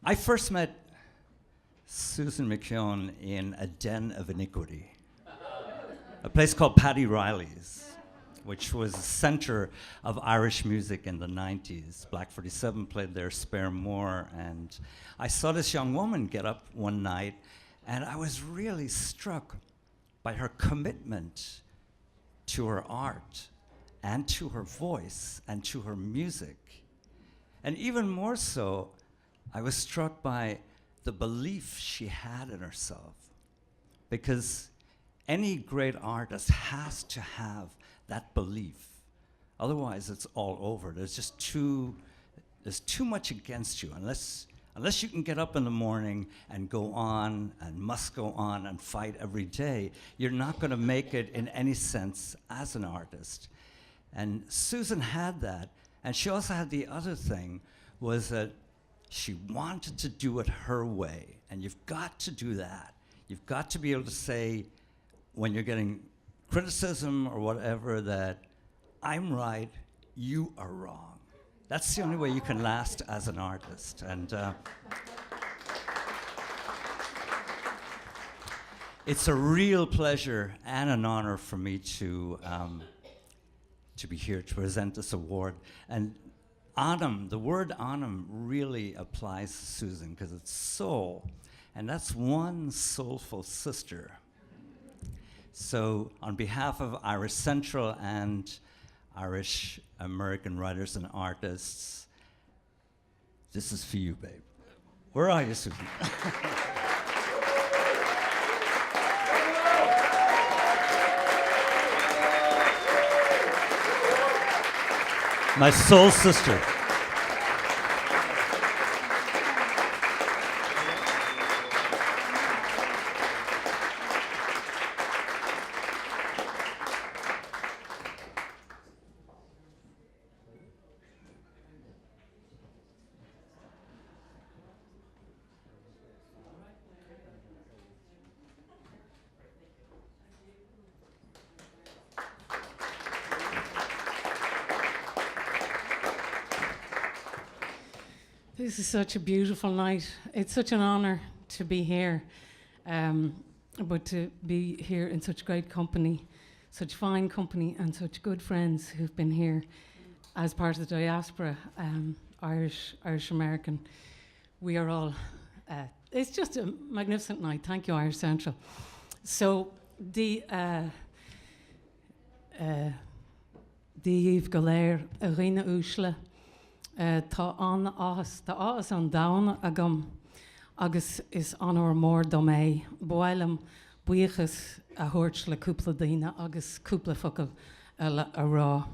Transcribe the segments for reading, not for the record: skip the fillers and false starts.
I first met Susan McKeown in a den of iniquity, a place called Paddy Riley's, which was the center of Irish music in the 90s. Black 47 played there, Spare More, and I saw this young woman get up one night, and I was really struck by her commitment to her art, and to her voice, and to her music. And even more so, I was struck by the belief she had in herself. Because any great artist has to have that belief. Otherwise, it's all over. There's too much against you. Unless you can get up in the morning and go on and must go on and fight every day, you're not going to make it in any sense as an artist. And Susan had that. And she also had the other thing, was that she wanted to do it her way. And you've got to do that. You've got to be able to say, when you're getting criticism or whatever, that I'm right, you are wrong. That's the only way you can last as an artist. And it's a real pleasure and an honor for me to be here to present this award. And Anam, the word Anam really applies to Susan because it's soul, and that's one soulful sister. So on behalf of Irish Central and Irish American writers and artists, this is for you, babe. Where are you, Susan? My soul sister. This is such a beautiful night. It's such an honor to be here, but to be here in such great company, such fine company, and such good friends who've been here as part of the diaspora, Irish American. We are all, it's just a magnificent night. Thank you, Irish Central. So the Yves Golair, Arena Ushla, tá an áhas, tá áhas an dána agam, agus is an or mór do mé, bhailim buíochas a thuirt le cúpla daoine agus cúpla focail a rá.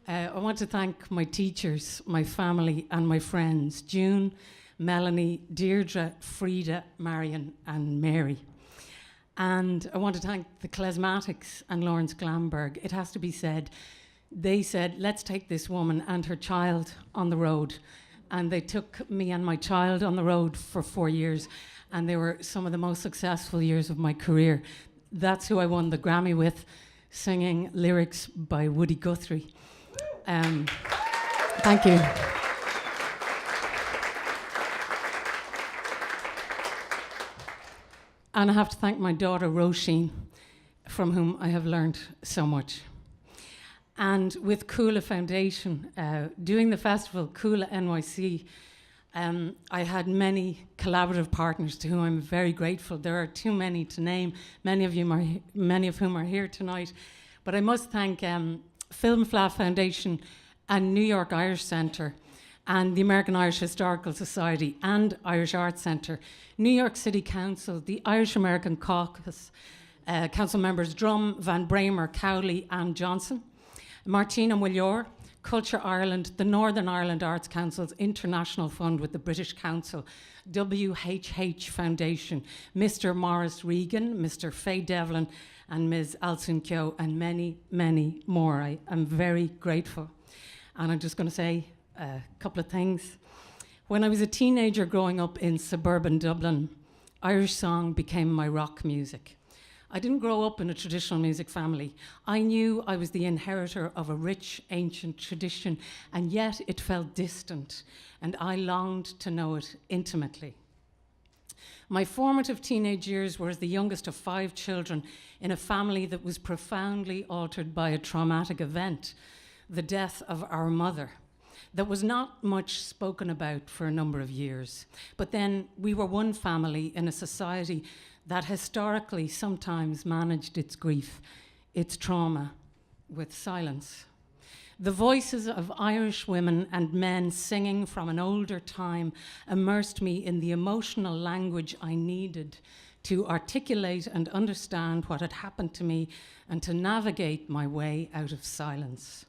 I want to thank my teachers, my family and my friends, June, Melanie, Deirdre, Frida, Marion and Mary. And I want to thank the Klezmatics and Lawrence Glamberg. It has to be said, they said, let's take this woman and her child on the road. And they took me and my child on the road for 4 years. And they were some of the most successful years of my career. That's who I won the Grammy with, singing lyrics by Woody Guthrie. Thank you. And I have to thank my daughter, Roisin, from whom I have learned so much. And with Coola Foundation, doing the festival, Coola NYC, I had many collaborative partners to whom I'm very grateful. There are too many to name, many of whom are here tonight. But I must thank Film Fla Foundation and New York Irish Centre and the American Irish Historical Society and Irish Arts Centre, New York City Council, the Irish American Caucus, Council members Drum, Van Bramer, Cowley and Johnson, Martina Mullor, Culture Ireland, the Northern Ireland Arts Council's International Fund with the British Council, WHH Foundation, Mr. Maurice Regan, Mr. Faye Devlin, and Ms. Alison Kyo, and many, many more. I am very grateful. And I'm just going to say a couple of things. When I was a teenager growing up in suburban Dublin, Irish song became my rock music. I didn't grow up in a traditional music family. I knew I was the inheritor of a rich, ancient tradition, and yet it felt distant, and I longed to know it intimately. My formative teenage years were as the youngest of 5 children in a family that was profoundly altered by a traumatic event, the death of our mother, that was not much spoken about for a number of years. But then we were one family in a society that historically sometimes managed its grief, its trauma, with silence. The voices of Irish women and men singing from an older time immersed me in the emotional language I needed to articulate and understand what had happened to me and to navigate my way out of silence.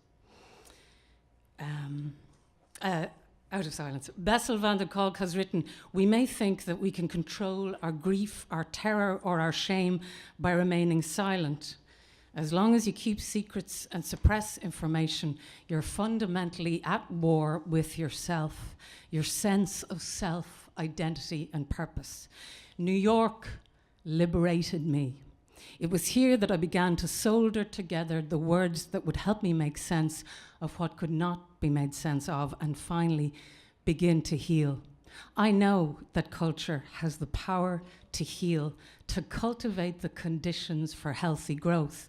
Bessel van der Kolk has written, "We may think that we can control our grief, our terror, or our shame by remaining silent. As long as you keep secrets and suppress information, you're fundamentally at war with yourself, your sense of self, identity, and purpose." New York liberated me. It was here that I began to solder together the words that would help me make sense of what could not be made sense of, and finally begin to heal. I know that culture has the power to heal, to cultivate the conditions for healthy growth.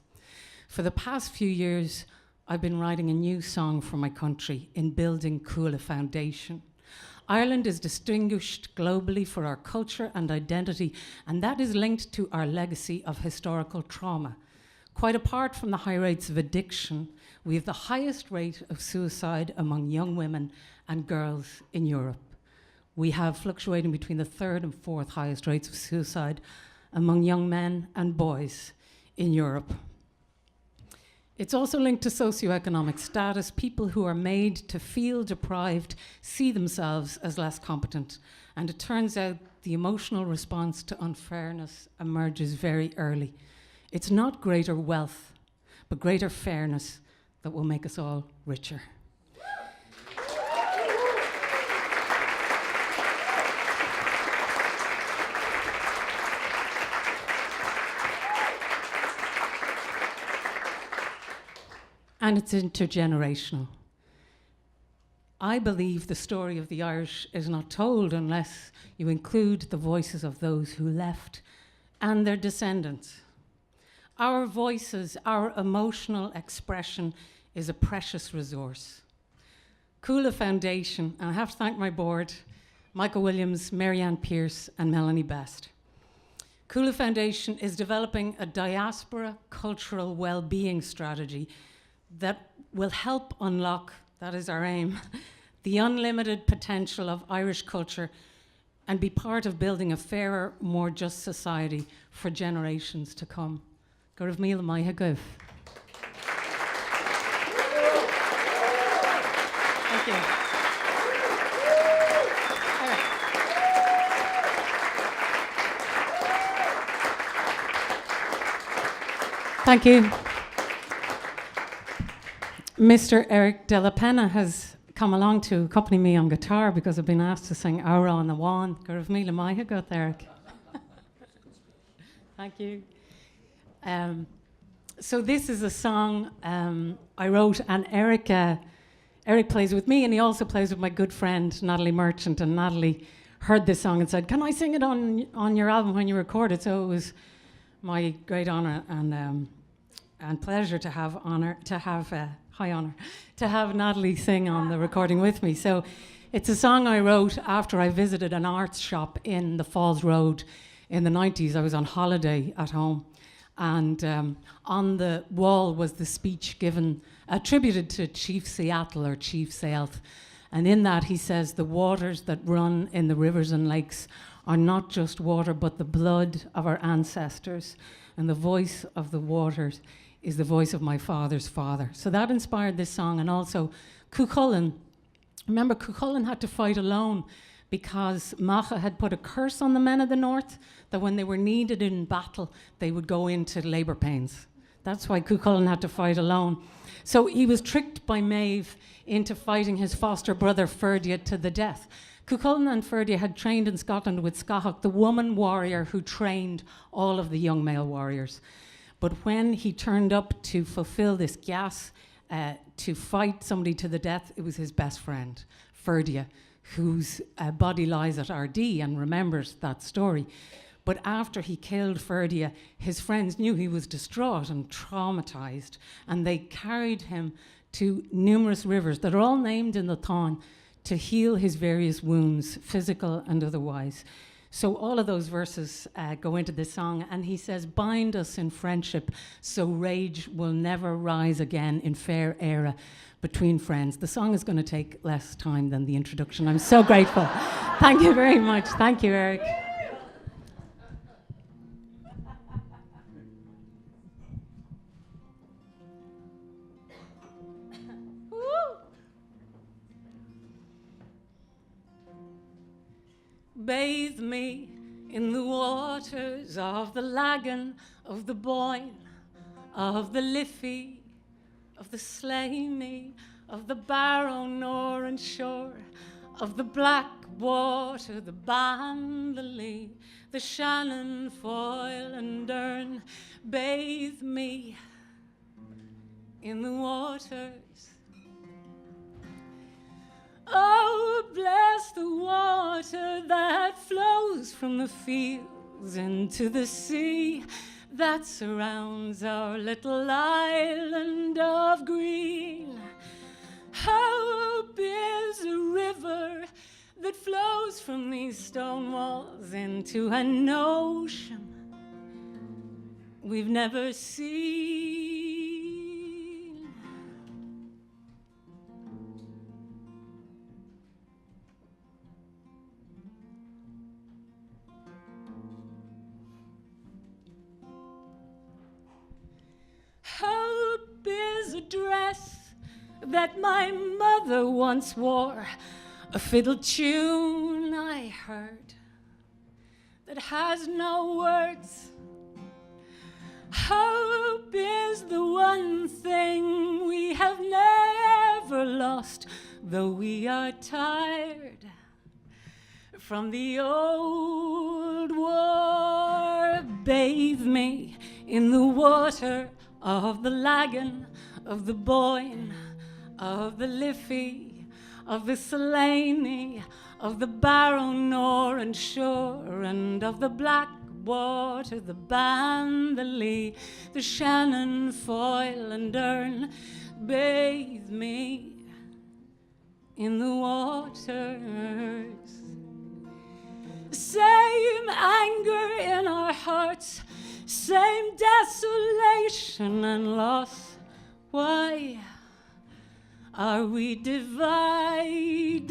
For the past few years, I've been writing a new song for my country in building Cúla Foundation. Ireland is distinguished globally for our culture and identity, and that is linked to our legacy of historical trauma. Quite apart from the high rates of addiction, we have the highest rate of suicide among young women and girls in Europe. We have fluctuating between the 3rd and 4th highest rates of suicide among young men and boys in Europe. It's also linked to socioeconomic status. People who are made to feel deprived see themselves as less competent. And it turns out the emotional response to unfairness emerges very early. It's not greater wealth, but greater fairness that will make us all richer. And it's intergenerational. I believe the story of the Irish is not told unless you include the voices of those who left and their descendants. Our voices, our emotional expression is a precious resource. Cúla Foundation, and I have to thank my board, Michael Williams, Marianne Pierce, and Melanie Best. Cúla Foundation is developing a diaspora cultural well-being strategy that will help unlock, that is our aim, the unlimited potential of Irish culture and be part of building a fairer, more just society for generations to come. Go raibh míle maithe agaibh. Thank you. Thank you. Mr. Erik Della Penna has come along to accompany me on guitar because I've been asked to sing Aura on the Wand. Go raibh míle maithe agaibh, Erik. Thank you. So this is a song I wrote, and Erik plays with me, and he also plays with my good friend Natalie Merchant. And Natalie heard this song and said, "Can I sing it on your album when you record it?" So it was my great honour and pleasure to have high honour to have Natalie sing on the recording with me. So it's a song I wrote after I visited an arts shop in the Falls Road in the 90s. I was on holiday at home, and on the wall was the speech given, attributed to Chief Seattle or Chief Sealth. And in that he says, "The waters that run in the rivers and lakes are not just water, but the blood of our ancestors. And the voice of the waters is the voice of my father's father." So that inspired this song. And also Cuchulainn. Remember, Cuchulainn had to fight alone because Macha had put a curse on the men of the north that when they were needed in battle, they would go into labour pains. That's why Cuchulainn had to fight alone. So he was tricked by Maeve into fighting his foster brother Ferdia to the death, Cuchulainn and Ferdia had trained in Scotland with Scahach, the woman warrior who trained all of the young male warriors. But when he turned up to fulfill this gas, to fight somebody to the death, it was his best friend, Ferdia, whose body lies at Ardee and remembers that story. But after he killed Ferdia, his friends knew he was distraught and traumatized, and they carried him to numerous rivers that are all named in the Táin to heal his various wounds, physical and otherwise. So all of those verses go into this song, and he says, bind us in friendship so rage will never rise again in fair era between friends. The song is going to take less time than the introduction. I'm so grateful. Thank you very much. Thank you, Eric. Bathe me in the waters of the Lagan, of the Boyne, of the Liffey, of the Slaney, of the Barrow Nor and Shore, of the Black Water, the Ban, the Lee, the Shannon, Foyle and Erne. Bathe me in the waters. Oh, bless the water that flows from the fields into the sea that surrounds our little island of green. Hope is a river that flows from these stone walls into an ocean we've never seen. Hope is a dress that my mother once wore, a fiddle tune I heard that has no words. Hope is the one thing we have never lost, though we are tired from the old war. Bathe me in the water of the Lagan, of the Boyne, of the Liffey, of the Slaney, of the Barrow Nor and Shore, and of the Black Water, the Ban, the Lee, the Shannon, Foyle and Erne. Bathe me in the waters. Same anger in our hearts, same desolation and loss. Why are we divided?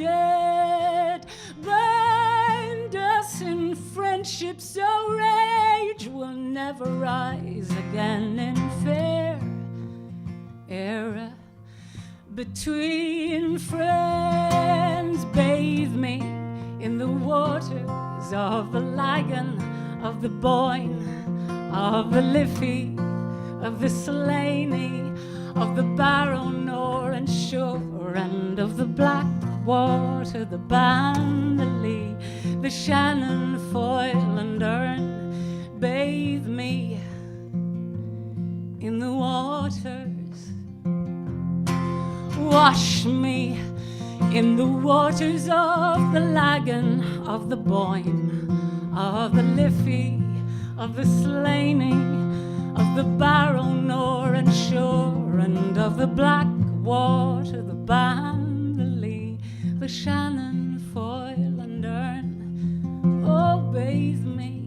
Bind us in friendship so rage will never rise again in fair era between friends. Bathe me in the waters of the Lagan, of the Boyne, of the Liffey, of the Slaney, of the Barrow Nor and Shore, and of the Black Water, the Ban, the Lee, the Shannon, Foyle and Erne. Bathe me in the waters. Wash me in the waters of the Lagan, of the Boyne, of the Liffey, of the Slaney, of the Barrow Nor and Shore, and of the Black Water, the Ban, the Lee, the Shannon, Foyle and Erne. Oh, bathe me